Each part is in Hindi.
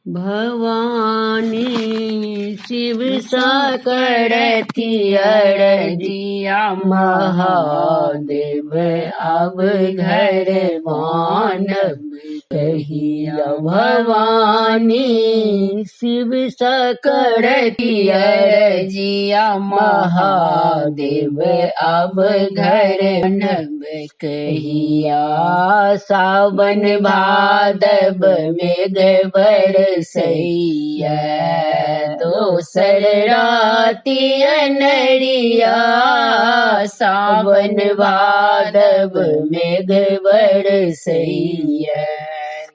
भवानी शिव सकड़ती अरजिया महादेव अब घर मानव कहिया। भवानी शिव सकड़ती अरजिया महादेव अब घर मानव कहिया। सावन भादव मेघ बरसैया दोसर राति अनरिया। सावन भादव मेघ बरसैया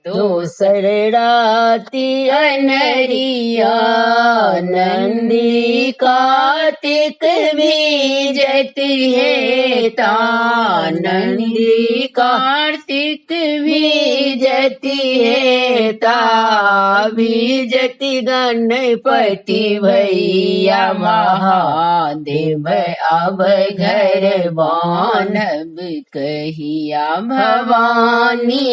दोसर राति अनरिया। नंदी कार्तिक बीजत हेता नंदी कार्तिक बीजत हेता। बीजत गणपति भैया महादेव अब घर मानव कहिया। भवानी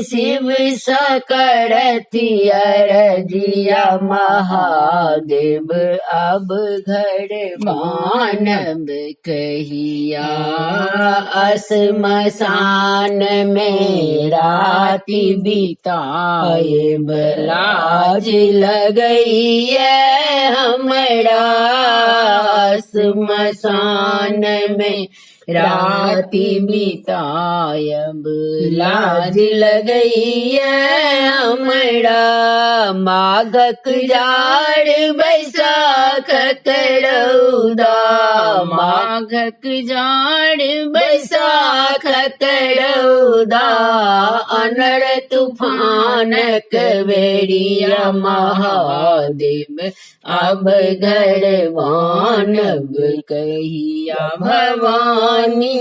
शिव सकड़ती अरजिया महादेव अब घर मानव कहिया। श्मशान में राति बिताए लाज लगई हमरा। श्मशान में राति बितायब लाज लगई हमरा। माघक जाड़ बैसाख करौदा माघक जाड़ बैसाख करौदा। अनर तूफान कवेरिया महादेव अब घर मानव कहिया। भवानी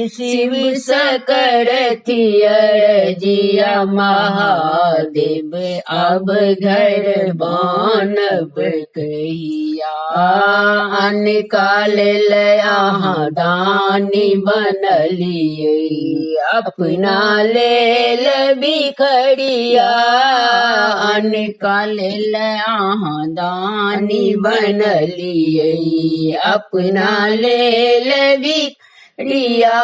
शिव सकड़ती अरजिया महादेव अब घर मानव कहिया। अनकाल लया दानी बनलिए अपना लेल बिखरिया। अनकाल लया दानी बनलिए अपना लेल बिखरिया।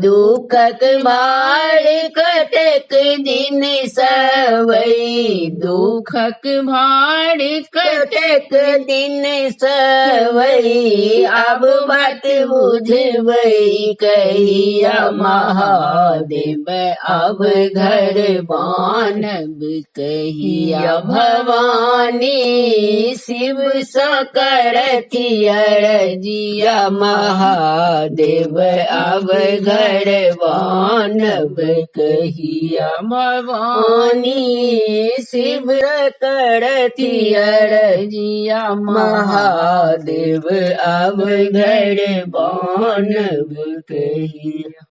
दुखक भार कटक दिन सवई दुखक भार कटक दिन सवई। अब बात बुझबई कहिया महादेव अब घर मानव कहिया। भवानी शिव सकड़ती अरजिया महादेव अब घर मानव कहिया। भवानी शिव सकड़ती अरजिया महादेव अब घर मानव कहिया।